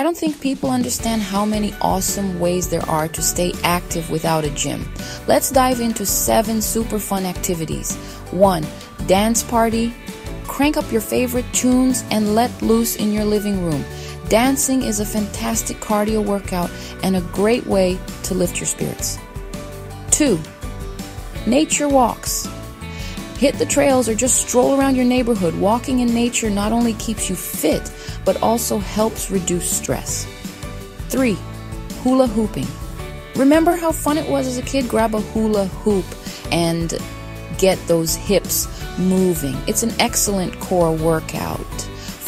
I don't think people understand how many awesome ways there are to stay active without a gym. Let's dive into 7 super fun activities. 1. Dance party. Crank up your favorite tunes and let loose in your living room. Dancing is a fantastic cardio workout and a great way to lift your spirits. 2. Nature walks. Hit the trails or just stroll around your neighborhood. Walking in nature not only keeps you fit, but also helps reduce stress. 3. Hula hooping. Remember how fun it was as a kid? Grab a hula hoop and get those hips moving. It's an excellent core workout.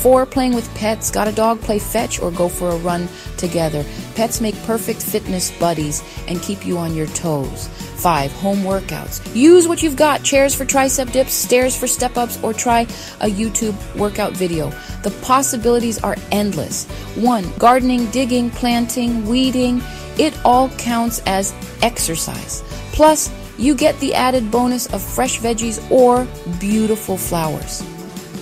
4. Playing with pets. Got a dog? Play fetch or go for a run together. Pets make perfect fitness buddies and keep you on your toes. 5. Home workouts. Use what you've got. Chairs for tricep dips, stairs for step-ups, or try a YouTube workout video. The possibilities are endless. 1. Gardening, digging, planting, weeding. It all counts as exercise. Plus, you get the added bonus of fresh veggies or beautiful flowers.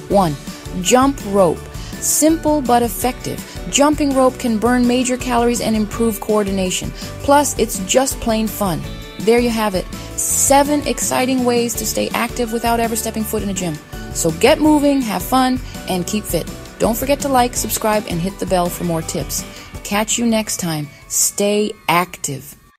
1. Jump rope. Simple but effective. Jumping rope can burn major calories and improve coordination. Plus, it's just plain fun. There you have it. 7 exciting ways to stay active without ever stepping foot in a gym. So get moving, have fun, and keep fit. Don't forget to like, subscribe, and hit the bell for more tips. Catch you next time. Stay active.